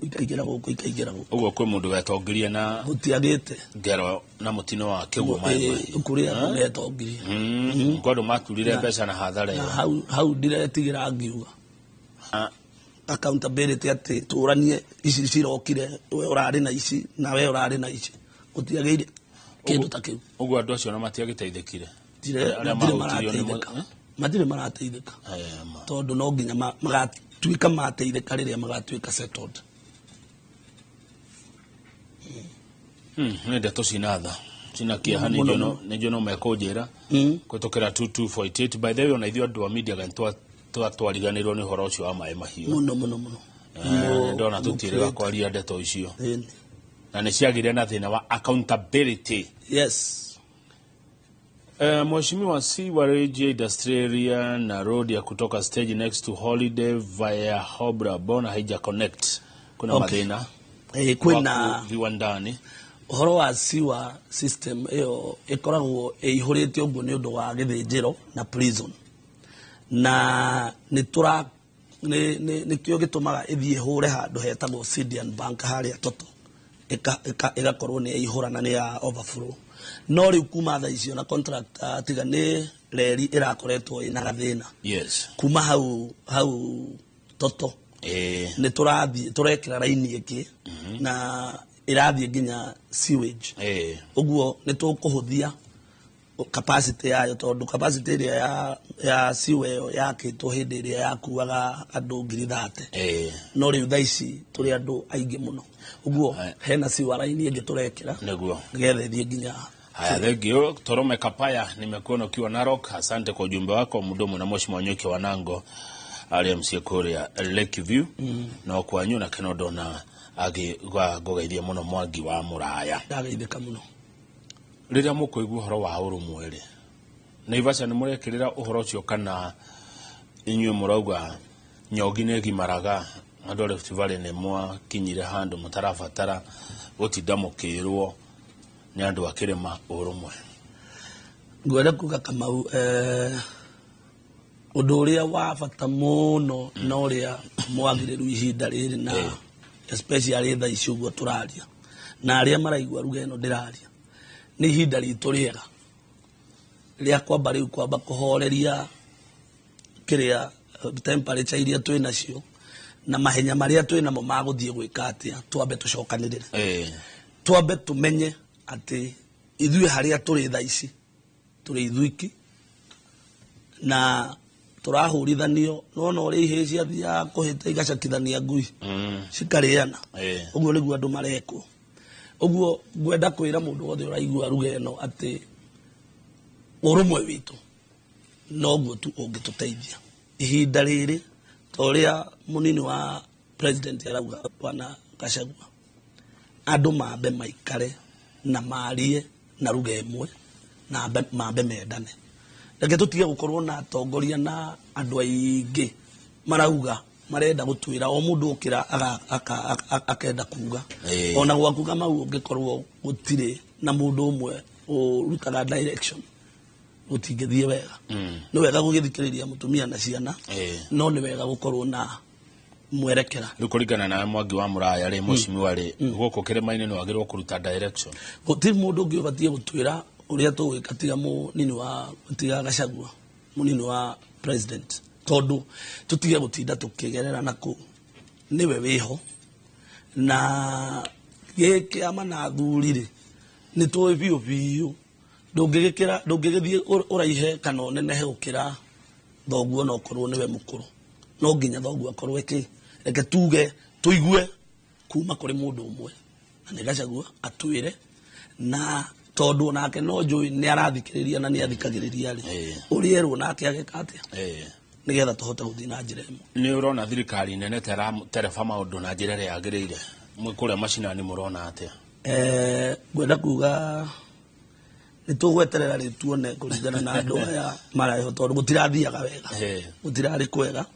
ikaigera ugo kwe mundu gatongirie na gutiagite ngero na mutino wa kiguo mai ukuria netongirie ngodo maturire pesa na hathara hau diretigira ngiuga accountability ati turanie ici cirokire we urari na ici na we urari na ici gutiagire kindu ta kiu ugo andu acio na matiagiteithikire matire marateithika tondu no nginya magatuika mateithika riria magatuika settled nende to sinatha sinakia hani jono mekonjera kwetokera 2248 by the way on ithio andu a media gan twariganirwo ni horo ucio wa mai mahiu muno ndona tutire kwaria ndeto icio na ni ciagire na thina wa accountability. Yes. Mheshimiwa Siwareje Industrial na road ya kutoka stage next to Holiday via Hobra Bona haija connect. Kuna madina kwina viwandani horo wa siwa system iyo ikoragwo ihurite uguo ni undu wa githinjiro na prison na ni kio gitumaga ithie hure handu hetagwo Sidian Bank haria toto igakorwo ni ihurana ni ya overflow no riu kuma tha icio na contract tiga ni reri irakoretwo ina gathina. Yes. Kuma hau toto ni turekira raini iki na irathie nginya sewage uguo ni tukuhuthia capacity yayo tondu capacity ria ya sewer yakitwo hindi ria yakuaga andu 30 no riu tha ici turi andu aingi muno uguo hena sewer raini ingi turekira neguo getha ithie nginya haya. Thegio Torome Kapaya, nimekuona ukiwa Narok. Asante kwa ujumbe wako. Mdomo na Mheshimiwa Nyuki Wanango ali MC Korea Lakeview na kwanyu na Kenodo na agi gogeithia muno Mwangi wa Muraya ndageithika muno riria mukoigua horo wa urumwere Naivasha ni murekirira uhoro cio kana inyuĩ murauga nyogi ne gimaraga andu Rift Valley ne mwa kinyire handu mutarabatara gutinda mukirwo ni andu akirema urumwe ngwenda kuga Kamau undu uria wa bata muno no uria mwagiriru ihinda riri na especially tha icio uguo turaria na aria maraigua ruga ino ndiraria ni ihinda ritu riega ria kwamba riu kwamba kuhoreria kiria temperature iria twina cio na mahenya maria twina mo maguthie gwika atia twambe tucokanirire twambe tumenye ati ithui haria turi tha ici turi ithuiki na turahurithanio nona uri iheci athia kuhita igacakithania ngui cikariana uguo niguo andu marekwo uguo ngwenda kwira mundu wothe uraigua ruga ino ati urumwe witu no guo tu ungituteithia ihinda riri toria munini wa president arauga bwana Gachagua andu mambe maikare na marie na ruga imwe na mambe mendane reke tutige gukorwo na atongoria na andu aingi marauga marenda gutwira o mundu ukira akenda kuga ona gwakuga mau ungikorwo gutire na mundu umwe urutaga direction utingithie wega no wega gugithikiriria mutumia na ciana no ni wega gukorwo na mwerekera rukuringana na Mwangi wa Muraya ri Mheshimiwa ri guko kirema-ini no agirwo kuruta direction gutiri mundu ungi ubatie gutwira uria tuwika tiga munini wa tiga Gachagua munini wa president tondu tutige gutinda tukigerera naku niwe wiho na geke ama na thurire ni tuwe biu ndungigithie uraihe kana onenehe gukira thoguo no korwo niwe mukuru no nginya thoguo akorwo reke tuge tuigue kuma kuri mundu umwe na ni Gachagua atwire na tondu nake no njui ni arathikiriria na ni athikagiriria ri urierwo nake ageka atia nigetha tuhote guthii na njira imwe ni urona thirikari nene tereba maundu na njira ria yagirire mwikuria macinani murona atia ngwenda kuga ni tugweterera ri tuone kuringana na andu aya maraho tondu gutirathiaga wega gutirari kwega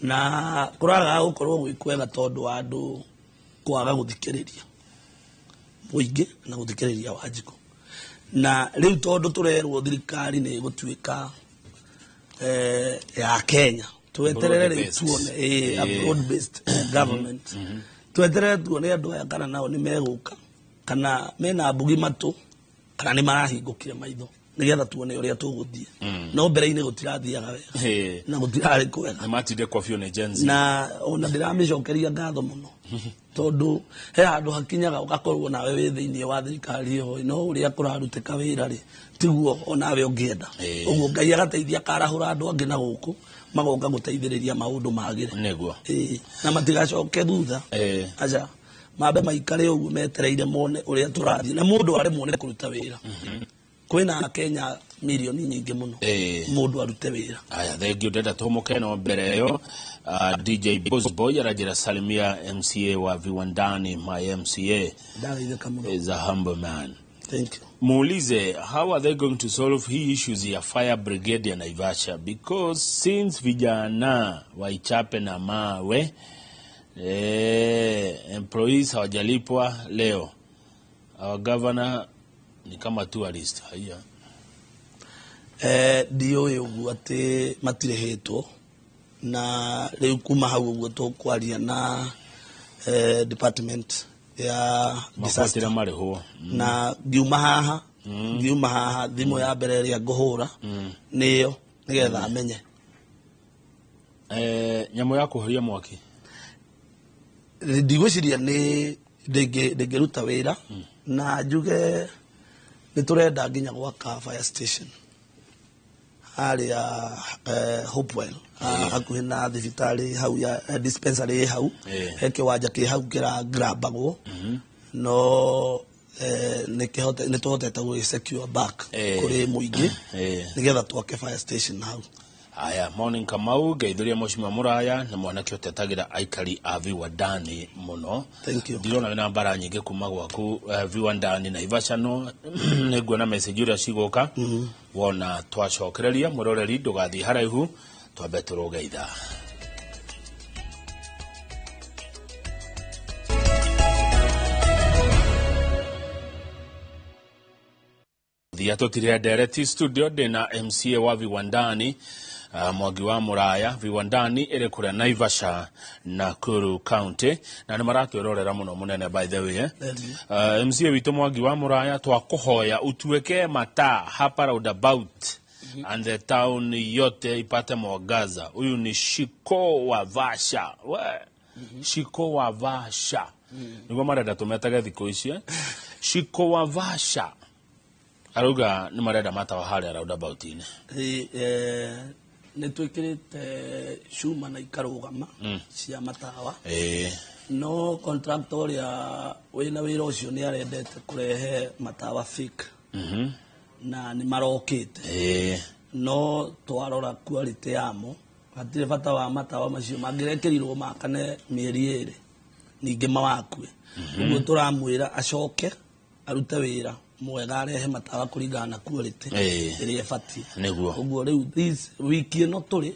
na kuraga gukorwo gwikwega tondu andu kwaga guthikiriria muingi na guthikiriria Wanjiku na riu tondu turerwo thirikari ni gutuika ya Kenya tweterere ri tuone a broad based government twetere tuone andu aya kana nao ni meguka kana mena mbugi matu kana ni marahingukire maitho nigetha tuone uria tuguthie no mbere-ini gutirathiaga wega na gutirari kwega na matinde coffee on agency na ona ndiramicokeria ngatho muno tondu he handu hakinyaga ugakorwo nawe wi thiini wa thirikari yo no uria kuraruteka wira ri tiguo onawe ungienda uguo Ngai agateithia karahura andu angi na guku magoka guteithiriria maundu magire niguo na matigacoke thutha aja mabe maikare uguo metereire mone uria turathie na mundu ari mone kuruta wira kwina Kenya milioni nyingi muno mundu arute wira aya thank you dada tomoke no mbere yo DJ Boy arajira salimia MCA wa Viwandani my MCA is a humble man. Thank you. Muulize, how are they going to solve hii issues ya fire brigade ya Naivasha? Because since vijana waichape na mawe employees hawajalipwa leo, our governor ni kama tourist haya dio yogu ate matirehetwo na riu kuma hau uguo tukwaria na department ya disaster mareho na giuma haha thimu ya mbere ria nguhura niyo nigetha amenye nyamo ya kuhoria mwaki ndigwiciria ni ndingiruta wira na njuge niturenda nginya gwaka fire station aria Hopewell hakuhi na thibitari hau ya dispensary hau he kiwanja ki hau kira grabagwo no nituhotete gwi secure back kuri muingi nigetha twake fire station hau. Aya morning Kamau geithuria Mheshimiwa Muraya na mwanake utetagira aikari a Viwandani muno. Thank you. Ndirona wina mbara nyingi kuma gwaku Viwandani na Naivasha no niguona message ura cigoka wona twacokereria muroreri ndugathi haraihu twambe turogeitha. Thiatotire direct studio dena MCA wa Viwandani Mwangi wa Muraya Viwandani ere kura Naivasha Nakuru County na nimaratwerorera muno munene by the way MCA witu Mwangi wa Muraya twakuhoya utuweke mata hapa roundabout and the town yote ipate mwangaza. Huyu ni Shiko wa Vasha Shiko wa Vasha niguo marenda tumetage thiko ici Shiko wa Vasha aruga ni marenda matawa haria roundabout ine nitwikirite shuma na ikarugama cia matawa no contractor ya wina wira ucio ni arendete kurehe matawa fake na ni marokite no twarora quality yamo hatire bata wa matawa macio mangirekerirwo makane mieri iri ningi mawakue uguo turamwira acoke arute wira mwega arehe matawa kuringana na quality iria bati niguo uguo riu this week ino turi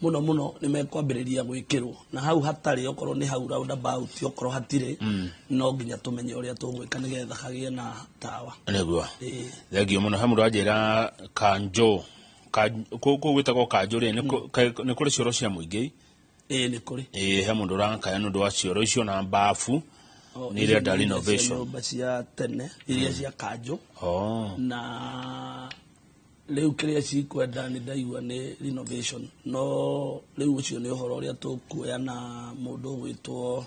muno ni mekwambiriria gwikirwo na hau hatari okorwo ni hau roundabout okorwo hatire no nginya tumenye uria tugwika nigetha hagie na tawa niguo thegio muno hamuru ajira kanjo ko gwitagwo kanjo ri ni kuri cioro cia muingi ni kuri he mundu ranka nundu wa cioro icio na bafu ni iria da renovation cia tene iria cia kanjo na leu kiria cikwenda ni ndaigua ni renovation no leu ucio ni uhoro uria tukuoya na mundu gwitwo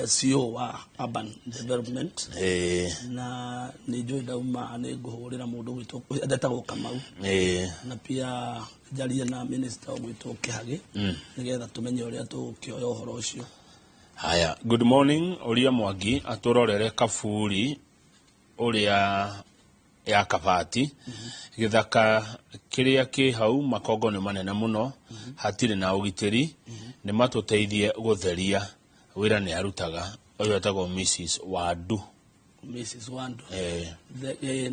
CEO wa urban development na ni njui ndauma ni nguhurira mundu gwitwo ndetagwo Kamau na pia jaria na minister gwitwo Kihagi nigetha tumenye uria tukioya uhoro ucio. Haya, good morning Oria Mwangi aturorere kaburi uria ya kabati githaka kiria ki hau makongo ni manene muno hatire na ugitiri ni matuteithie gutheria wira ni arutaga uyu etagwo Mrs Wandu ne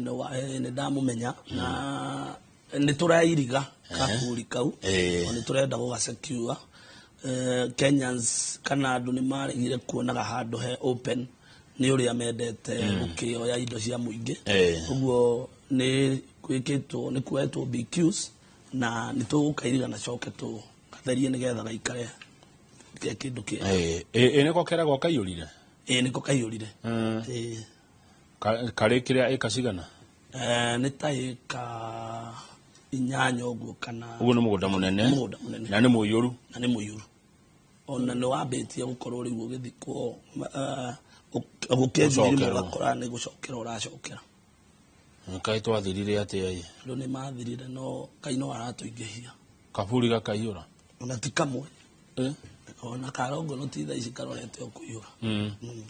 ndamumenya na ni turairiga kaburi kau ni turenda gugacecure Kenyans kana andu ni marigire kuonaga handu he open ni uria mendete ukioya indo cia muingi uguo ni kwikitwo ni kwetwo BQs na ni tugukairiga na coke tu katherie nigetha gaikare kia kindu kia niko keragwo kaiyurire niko kaiyurire kare kiria eka cigana nĩ ta ĩka 8 ũguo kana uguo nĩ mũgũnda mũnene na nĩ mũiyũru ona nĩ wambĩtie gũkorwo rĩu ũgĩthikwo gũkĩenjirimo ũgakora nĩ gũcokera ũracokera Nkai twathirire atĩa andũ nĩ mathirire no Ngai no aratũingĩhia kaburi gakaiyũra ona ti kamwe ona karongo no ti thaa ici karorete o kũiyũra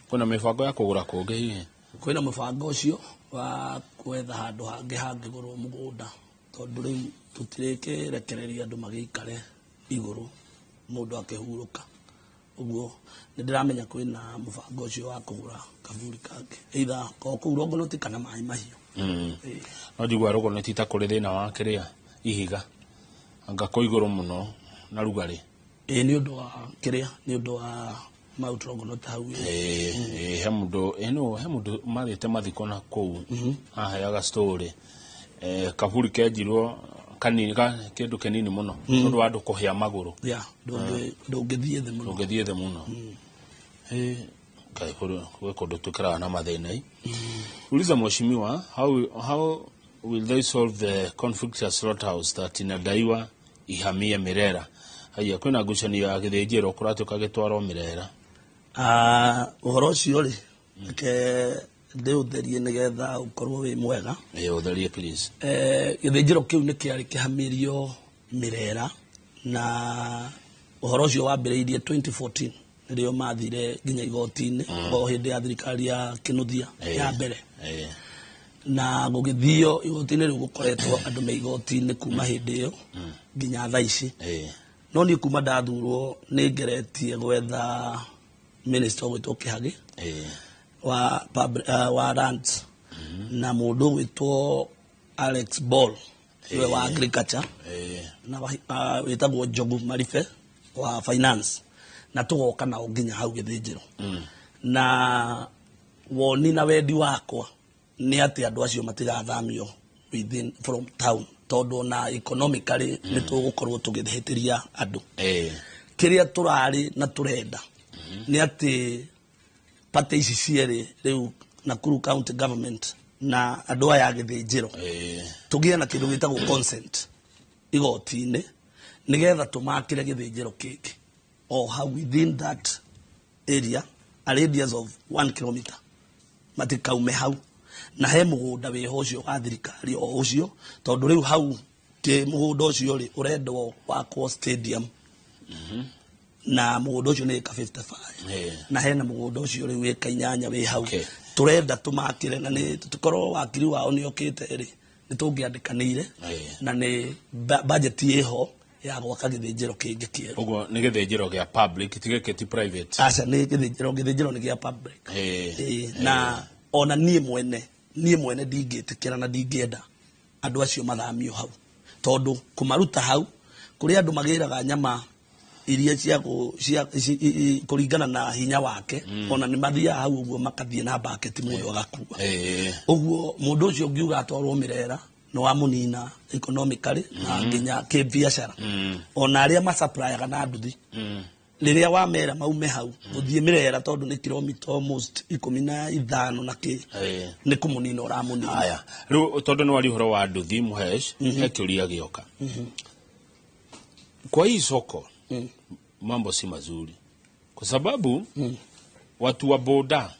kwĩna mĩbango ya kũgũra kũngĩ hihi kwĩna mũbango ũcio wa kwetha handũ hangĩ hangĩgũrwo mũgũnda tondũ rĩu tũtirĩkĩrekereria andũ magĩikare igũrũ mũndũ akĩhurũka ũguo nĩ ndĩramenya kwĩna mũbango ũcio wa kũgũra kaburi kangĩ either kũu Rongonoti kana Maĩ Mahiũ no njigua Rongonoti ta kũrĩ thĩna wa kĩrĩa ihiga anga kũ igũrũ mũno na rugarĩ nĩ ũndũ wa kĩrĩa nĩ ũndũ wa Mount Rongonoti hau he mũndũ mathĩte mathiko na kũu aheaga story kaburi kenjirwo kanini kĩndũ kĩnini mũno tondũ wa andũ kũhĩa magũrũ ndũngĩthiĩ thĩ mũno Kai kũndũ twĩkaraga na mathĩna uliza mheshimiwa how will they solve the conflict at slaughterhouse that inadaiwa ihamie Mirera haya kwĩna ngucanio ya gĩthĩnjĩro kũratuĩka gĩtwarwo Mirera ũhoro ũcio rĩ ndĩũtherie nĩgetha ũkorwo wĩ mwega ũtherie please gĩthĩnjĩro kĩu nĩ kĩarĩ kĩhamirio Mirera na ũhoro ũcio wambĩrĩirie 2014 nĩrĩo mathire nginya igoti-inĩ o hĩndĩ ya thirikari ya Kĩnuthia ya mbere na gũgĩthio igoti-inĩ rĩu gũkoretwo andũ me igoti-inĩ kuma hĩndĩ ĩyo nginya thaa ici no niĩ kuma ndathurwo nĩ ngeretie gwetha minister gwĩtwo Kĩhagĩ wa lands na mũndũ gwĩtwo Alex Ball we wa agriculture na wĩtagwo Njogu Maribe wa finance na tũgoka nao nginya hau gĩthĩnjĩro na woni na wendi wakwa nĩ atĩ andũ acio matigathamio from town tondũ na economically nĩ tũgũkorwo tũgĩthĩhĩtĩria andũ kĩrĩa tũrarĩ na tũrenda nĩ atĩ party ici cierĩ rĩu Nakuru County Government na andũ aya gĩthĩnjĩro tũgĩe na kĩndũ gĩtagwo consent igoti-inĩ nĩgetha tũmakĩre gĩthĩnjĩro kĩngĩ or how within that area a radius of 1 kilometer matikaume hau na he mũgũnda wĩho ũcio wa thirikari o ũcio tondũ rĩu hau ti mũgũnda ũcio rĩ ũrendwo wakwo stadium na mũgũnda ũcio nĩ ĩka 55 na hena mũgũnda ũcio rĩu ĩka 8 wĩ hau tũrenda tũmakĩre na nĩ tũkorwo wakiri wao nĩ okĩte rĩ nĩ tũngĩandĩkanĩire na nĩ budget ĩho ya gwaka gĩthĩnjĩro kĩngĩ kĩerũ ũguo nĩ gĩthĩnjĩro gĩa public ti private aca nĩ gĩthĩnjĩro nĩ gĩa public na ona niĩ mwene ndingĩtĩkĩra na ndingĩenda andũ acio mathamio hau tondũ kũmaruta hau kũrĩ andũ magĩraga nyama iria cia kũringana na hinya wake ona nĩ mathiaga hau ũguo makathiĩ na bucket mũndũ agakua ũguo mũndũ ũcio ngiuga atwarwo Mirera no amũnina economically na nginya kĩbiacara ona arĩa masupplyaga na nduthi rĩrĩa wamera maume hau gũthiĩ Mirera tondũ nĩ kilomita almost 15 na nĩ kũmũnina ũramũnina haya rĩu tondũ nĩ wari ũhoro wa nduthi Muhesh he kĩũria gĩoka kwa hii soko mambo si mazuri kwa sababu watu wa boda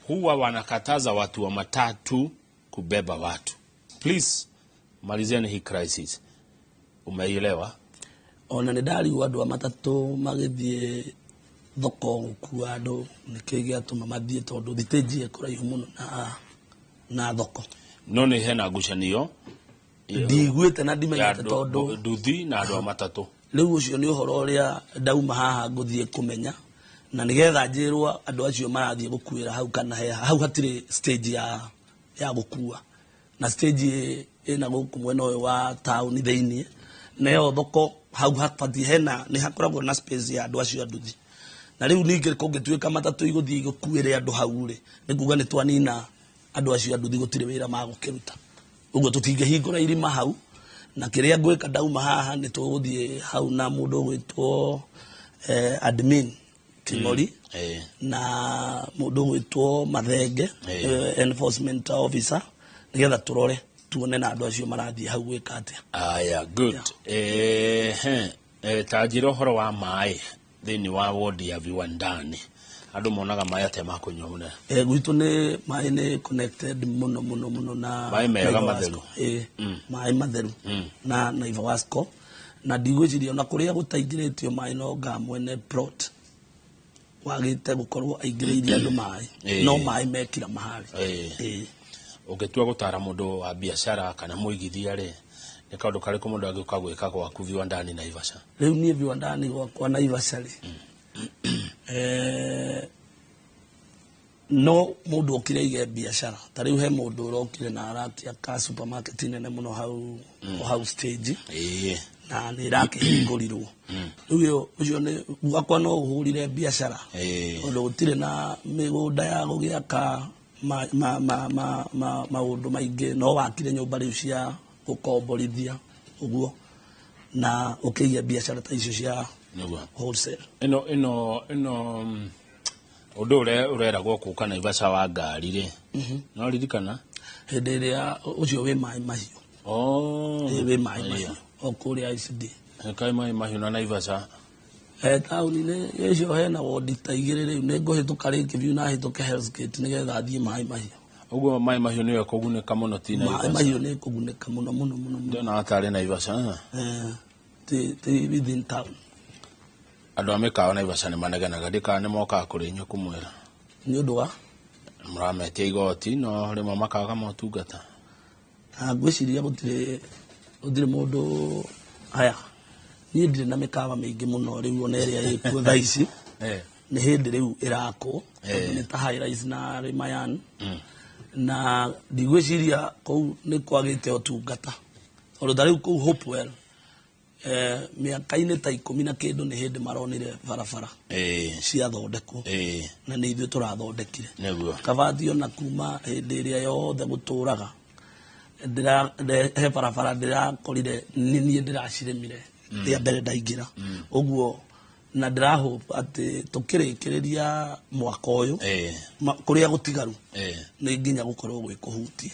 huwa wanakataza watu wa matatu kubeba watu. Please malizeni hii crisis. Umeelewa? Ona nĩ ndarigwo andũ a matatũ magĩthiĩ thoko gũkua andũ nĩkĩĩ gĩatũma mathiĩ tondũ thitĩnji ĩkũraihu mũno na thoko no nĩ hena ngucanio ndigwĩte na ndimenyete tondũ nduthi na andũ a matatũ rĩu ũcio nĩ ũhoro ũrĩa ndauma haha ngũthiĩ kũmenya na nĩgetha njĩrwo andũ acio marathiĩ gũkuĩra hau kana hau hatirĩ stage ya gũkua na stage ĩna gũkũ mwena ũyũ wa town thĩinĩ nayo thoko hau hapati hena nĩ hakoragwo na space ya andũ acio nduthi na rĩu ningĩ kũngĩtuĩka matatũ igũthiĩ gũkuĩre andũ hau rĩ nĩ kuuga nĩ twanina andũ acio nduthi gũtirĩ wĩra magũkĩruta ũguo tũtingĩhingũra irima hau na kĩrĩa ngwĩka ndauma haha nĩ tũgũthiĩ hau na mũndũ gwĩtwo admin King'ori na mundu gwitwo Mathenge enforcement officer nigetha turore tuone na andu acio marathie hau gwika atia. Aya, good. Tajiro horo wa mai thini wa ward ya Viwandani andu monaga mai ate makunywa mune. Gwitu ni mai ni connected muno na mai mega matheru. Mai matheru na Naivasco na ndigwiciria na kuria gutaingiririo mai no nga mwene plot wagite gukorwo aingiriria andu mai no mai mekira mahali. Ugetua gutara mundu wa biashara kana muigithia ri ni kaundu kariku mundu agiuka gwika gwaku Viwandani Naivasha? Riu ni Viwandani gwakwa Naivasha ri no mundu okire biashara ta riu he mundu urokire na arakia ka supermarket nene muno hau stage na ni rakihingũrirwo riu ucio ni gwakwa no uhurire biashara undu gutire na migunda ya gugiaka maundu maingi no wakire nyumba riu cia gukomborithia uguo na ukigia biashara ta icio cia wholesale. Ino undu urera gwoku kana Naivasha wa ngari ri no ririkana hindi iria ucio wi mai mahiu. Wi mai mahiu okuria ICD kai mai mahiu na Naivasha tauni ni icio hena wodi ta igiri riu ni nguhituka ringi biu na hituke Hell's Gate nigetha thie mai mahiu. Uguo mai mahiu niwe kuguneka muno ti Naivasha? Mai mahiu ni kuguneka muno ndona atari Naivasha ti within town. Andu amekawa Naivasha ni maneganaga ndika ni moka kuri nyo kumwira ni undu wa murametia igoti no rimwe makaga motungata. Ngwiciria gutire mundu aya ni ndire na mikawa mingi muno riu ona iria ikuo thaa ici ni hindi riu irakwo ni ta High Rise na Rimayan na ndigwiciria kou ni kwagite otungata tondu riu kou Hopewell miaka-ini ta 10 na kindu ni hindi maronire barabara cia thondekwo na ni ithuĩ tũrathondekire kabathi ona kuma hindi iria yothe guturaga he barabara ndirakorire niĩ ndiracirĩmire rĩa mbere ndaingira uguo na ndirahope ati tukirikiriria mwaka uyu kuria gutigaru ni nginya gukorwo gwi kuhutie.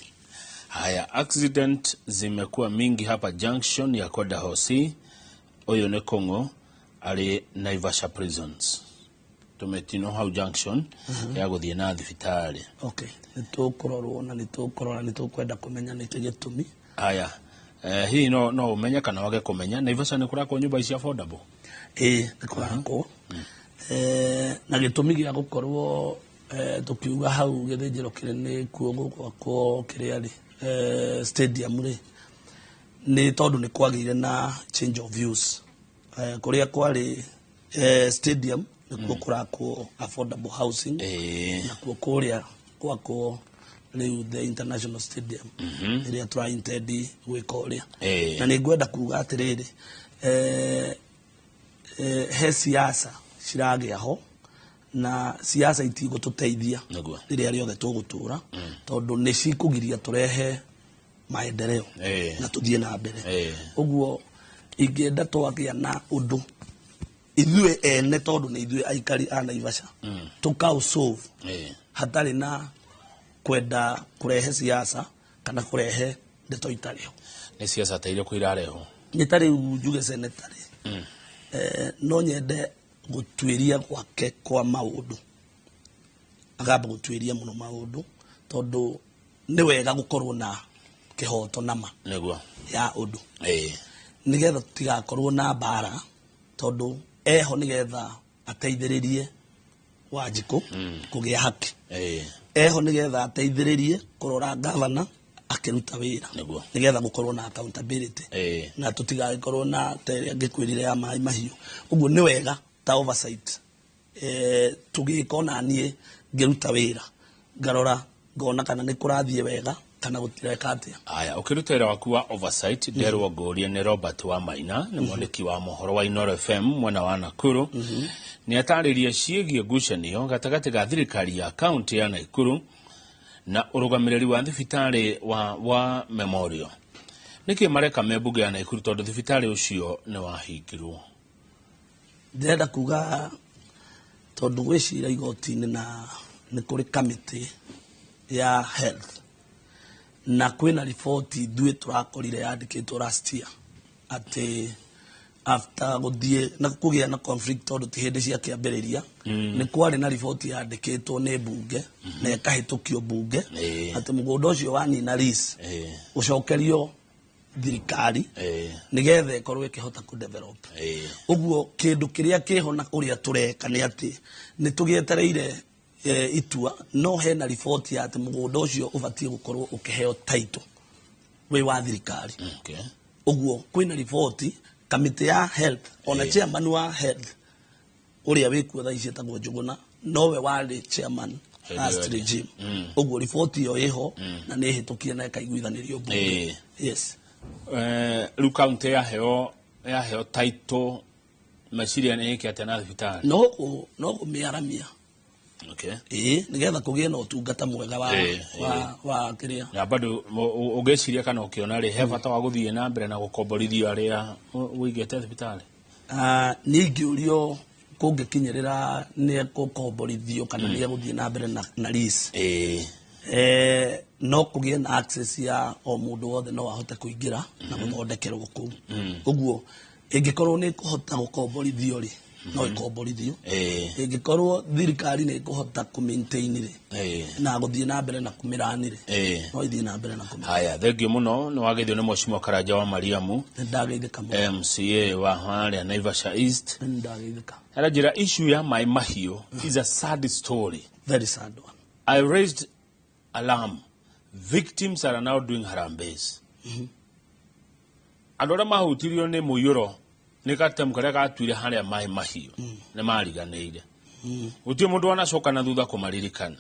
Haya, accident zimekuwa mingi hapa junction ya Koda Hosi. Oyo ne Kongo ali Naivasha prisons. Tumetino hau junction ya guthie na thibitari. Okay, nitukurorwo na nitukwenda kumenya niki gitumi. Haya, hii no umenya kana wage kumenya Naivasha ni kurako nyumba ici affordable? Nikurako. Na gitumi gia gukorwo tukiuga hau githijiro kinene kuo gwakwo kiria ri stadium ri ni tondu ni kwagire na change of views kuria kwari stadium nikuo kurakwo affordable housing na kuo kuria gwakwo riu the international stadium iria tura intend gwika uria na ni ngwenda kuga atiriri he siasa ciragia ho na siasa itigututeithia riria riothe tugutura tondu ni cikugiria turehe maendeleo na tuthie na mbere uguo ingenda twagia na undu ithuĩ ene tondu ni ithuĩ aikari a Naivasha tukau solve hatari na kwenda kurehe siasa kana kurehe ndeto itariho. Ni siasa taire kwirareho ni tari njuge senetari no nyende gutwiria gwake kwa maundu agamba gutwiria muno maundu tondu ni wega gukorwo na kihoto nama niguo ya undu nigetha tigakorwo na bara tondu eho nigetha ateithiririe Wanjiku kugia haki eho nigetha ateithiririe kurora governor akiruta wira nigetha gukorwo na accountability na tutigakorwo na tere ngikwirire ya mai mahiu uguo ni wega ta oversight tugikona nie ngiruta wira ngarora ngona kana ni kurathie wega kana gutireka atia. Aya, ukirutera waku wa oversight nderwo ngorie ni Robert wa Maina ni mwandiki wa mohoro wa Inooro FM mwena wa Nakuru ni ataririe ciĩgie ngucanio gatagati ga thirikari ya county ya Nakuru na urugamiriri wa thibitari wa Memorial. Niki mareka mebunge ya Nakuru tondu thibitari ucio ni wahingirwo? ndĩrenda kuga tondu gwĩcira igoti-inĩ na nĩ kũrĩ committee ya health na kwĩna riboti ithuĩ tũrakorire yandĩkĩtwo last year atĩ after gũthiĩ na kũgĩa na conflict tondũ ti hĩndĩ cia kĩambĩrĩria nĩ kwarĩ na riboti yandĩkĩtwo nĩ mbunge na ĩkahĩtũkio mbunge atĩ mũgũnda ũcio wanina lease ũcokerio thirikari nĩgetha ĩkorwo ĩkĩhota kũdevelop. Ũguo kĩndũ kĩrĩa kĩho na ũrĩa tũreka nĩ atĩ nĩ tũgĩetereire itua no hena riboti ya atĩ mũgũnda ũcio ũbatiĩ gũkorwo ũkĩheo title wĩ wa thirikari. Ũguo kwĩna riboti committee ya health ona chairman wa health ũrĩa wĩkuo thaa ici etagwo Njũgũna nowe warĩ chairman last regime. Ũguo riboti ĩyo ĩho na nĩ hĩtũkie na ĩkaiguithanĩrio mbunge. Yes. Rĩu kaunti yaheo title meciria nĩ ĩkĩ atĩa na thibitarĩ? No kũmĩaramia. Nĩgetha kũgĩe na ũtungata mwega wa kĩrĩa. Na bado ũgĩciria kana ũkĩona rĩ he bata wa gũthiĩ na mbere na gũkomborithia arĩa ũigĩte thibitarĩ? Niĩ ingĩũrio kũngĩkinyĩrĩra nĩ gũkomborithio kana nĩ gũthiĩ na mbere na lease. No kũgĩe na access ya o mũndũ wothe no ahote kũingĩra na gũthondekerwo kũu. Ũguo ĩngĩkorwo nĩ kũhota gũkomborithio rĩ no ĩkomborithio. Ĩngĩkorwo thirikari nĩ kũhota kũ-maintain rĩ na gũthiĩ na mbere na kũmĩrani rĩ no ithiĩ na mbere na kũmĩrani. Haya, thengiũ mũno nĩ wageithio nĩ Mheshimiwa Karanja wa Mariamu, ndageithĩka mũno, MCA wa harĩa Naivasha East. Ndageithĩka. Njĩra issue ya Mai Mahiũ is a sad story. Very sad one. I raised alarm. Victims are now doing harambees. Andũ arĩa mahutirio nĩ mũiyũro nĩ gatemu karĩa gatuire harĩa Mai Mahiũ nĩ mariganĩire. Gũtirĩ mũndũ wanacoka na thutha kũmaririkana.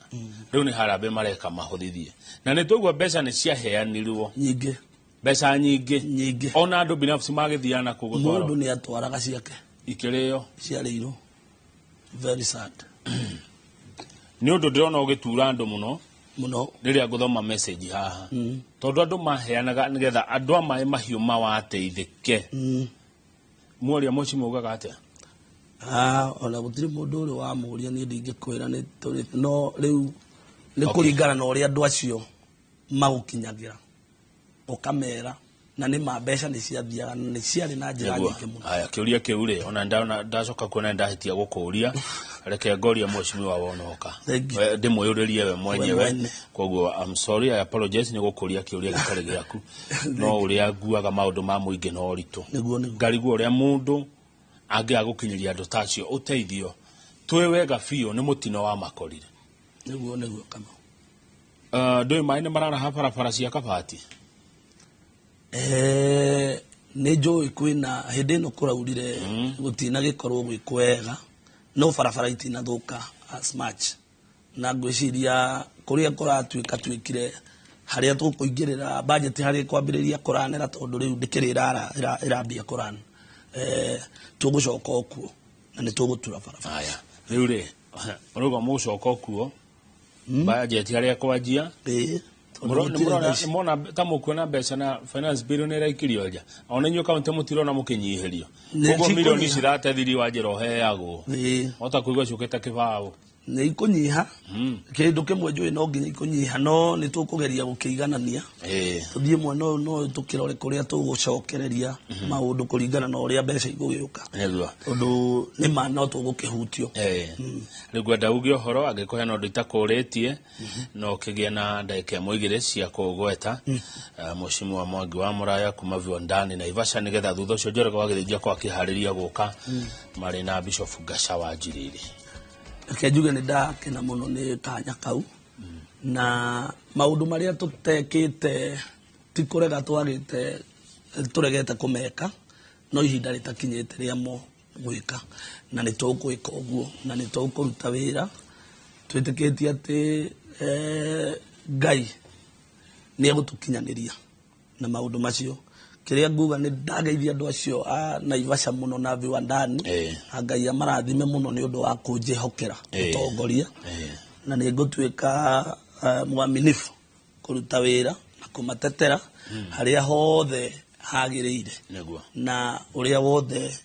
Rĩu nĩ harambee mareka mahũthithie. Na nĩ tũigua mbeca nĩ ciaheanirwo nyingĩ, mbeca nyingĩ. Ona andũ binafsi magĩthiana kũu gũtwara. Mũndũ nĩ atwaraga ciake ikĩrĩo ciarĩirwo. Very sad. Nĩ ũndũ ndĩrona ũgĩtura andũ mũno rĩrĩa ngũthoma message haha tondũ andũ maheanaga nĩgetha andũ a Mai Mahiũ mawateithĩke. Mwaria Mheshimiwa ugaga atĩa? Ona gũtirĩ mũndũ ũrĩ wa mũria niĩ ndingĩkwĩra nĩ tũrĩ no rĩu nĩ kũringana na ũrĩa andũ acio magũkinyagĩra ũkamera na nĩ mbeca nĩ ciathiaga nĩ ciarĩ na njĩra nyingĩ mũno. Haya, kĩũria kĩu rĩ ona ndacoka kuona ndahĩtia gũkũria reke ngoria Mheshimiwa wonoka ndĩmũyũrĩrie we mwenyewe. Koguo I'm sorry, I apologize nĩ gũkũria kĩũria gĩtarĩ gĩaku no ũrĩa nguaga maũndũ ma mũingĩ no ũritũ. Ngarigwo ũrĩa mũndũ angĩaga gũkinyĩria andũ tacio ũteithio twĩ wega biũ nĩ mũtino wa makorire. Nĩguo kama ndũĩ maĩ nĩ mararaha barabara cia Kabati. Nĩ njũĩ kwĩna hĩndĩ ĩno kũraurire gũtinagĩkorwo gwĩ kwega no barabara itinathũka as much na ngwĩciria kũrĩa kũratuĩka tuĩkire harĩa tũkũingĩrĩra budget harĩa kwambĩrĩria kũranĩra tondũ rĩu ndĩkĩrĩ ĩrambia kũrana tũgũcoka okuo na nĩ tũgũtura barabara. Haya, rĩu rĩ ũrauga mũgũcoka okuo budget harĩa kwanjia mona ta mũkuona mbeca na finance bill nĩ ĩraikirio nja ona inyuĩ kaunti mũtirona mũkĩnyihĩrio koguo milioni cirateithirie Wanjĩra ũheagwo ota kũigua ciũkĩte kĩbaũ nĩ ikũnyiha kĩndũ kĩmwe njũĩ no nginya ikũnyiha no nĩ tũkũgeria gũkĩiganania tũthiĩ mwena ũyũ no tũkĩrore kũrĩa tũgũcokereria maũndũ kũringana na ũrĩa mbeca igũgĩũka tondũ nĩ ma no tũgũkĩhutio. Rĩu ngwenda uge ũhoro angĩkũhe na ũndũ itakũrĩtie no kĩgĩe na ndagĩka ĩmwe igĩrĩ cia kũgweta Mheshimiwa Mwangi wa Mũraya kuma Viwandani Naivasha nĩgetha thutha ũcio Njoroge wagĩthĩnjia kwa kĩharĩria gũka marĩ na Bishop Ngasha Wanjirĩri. Njuge nĩ ndakena mũno nĩ kanya kau na maũndũ marĩa tũtekĩte ti kũrega tũregete kũmeka no ihinda rĩtakinyĩte rĩa gwĩka na nĩ tũgwĩka ũguo na nĩ tũkũruta wĩra twĩtĩkĩtie atĩ Ngai nĩ egũtũkinyanĩria na maũndũ macio. Kĩrĩa nguga nĩ ndageithia andũ acio a Naivasha mũno na Viwandani Ngai amarathime mũno nĩ ũndũ wa kũnjĩhokera ũtongoria na nĩ ngũtuĩka mwaminifu kũruta wĩra na kũmatetera harĩa hothe hagĩrĩire na ũrĩa wothe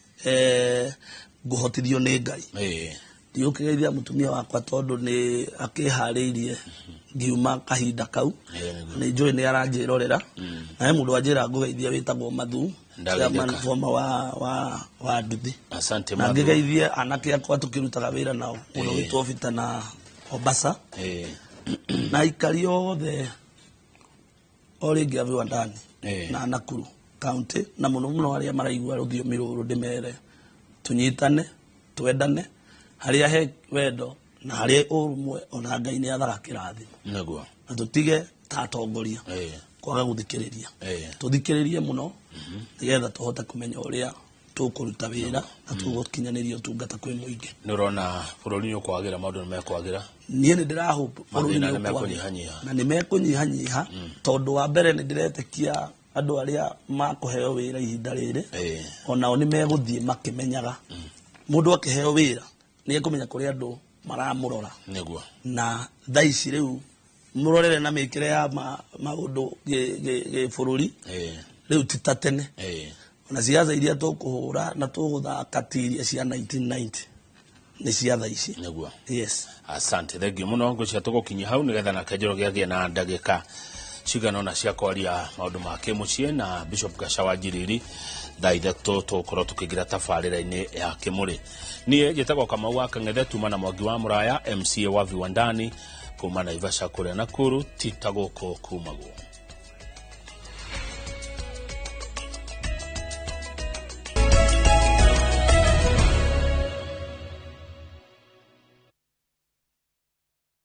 nguhotithio nĩ Ngai ndiũkĩgeithia mutumia wakwa tondu ni akĩharĩirie ngiuma kahinda kau nĩ njũĩ nĩ aranjĩrorera na he mũndũ anjĩra ngũgeithia wĩtagwo Mathu chairman former wa Nduthi. Asante Mathu. Na ngĩgeithie anake akwa tũkĩrutaga wĩra nao mũndũ witũ Obita na Obasa na aikari othe orĩngĩ Avi Wandani na Nakuru county na mũno mũno arĩa maraigua rũthiomi rũrũ ndĩmere tunyitane twendane harĩa he wendo na harĩa ũrũmwe ona Ngai nĩ athaga kĩrathimo naguo na tũtige ta atongoria kwaga gũthikĩrĩria tũthikĩrĩrie mũno nĩgetha tũhote kũmenya ũrĩa tũkũruta wĩra na tũgũkinyanĩria ũtungata kwĩ mũingĩ. Nĩ ũrona bũrũri nĩ ũkwagĩra maũndũ nĩ mekwagĩra? Niĩ nĩ ndĩrahope bũrũri nĩ ũkwagĩra na nĩ mekũnyihanyiha tondũ wa mbere nĩ ndĩretĩkia andũ arĩa makũheo wĩra ihinda rĩrĩ onao nĩ megũthiĩ makĩmenyaga mũndũ akĩheo wĩra nĩ ekũmenya kũrĩa andũ maramũrora nĩguo na thaa ici rĩu mũrorere na mĩkĩre ya maũndũ gĩbũrũri rĩu ti ta tene na ciaca iria tũkũhũra na tũgũthaka tiria cia 1990 nĩ ciaca ici nĩguo. Yes. Asante thengio mũno ngũcia tũgũkinyia hau nĩgetha na Kenjero gĩagĩe na ndagĩka cigana na cia kwaria maũndũ ma kĩmũciĩ na Bishop Gacawa Njiriri thaa ithatũ tũkorwo tũkĩingĩra tabarĩra-inĩ ya Kĩmũrĩ. Niĩ njĩtagwo Kamau wa Kang'ethe tuma na Mwangi wa Mũraya MCA wa Viwandani kuma Naivasha kũrĩa Nakuru ti ta gũkũ kuma guo.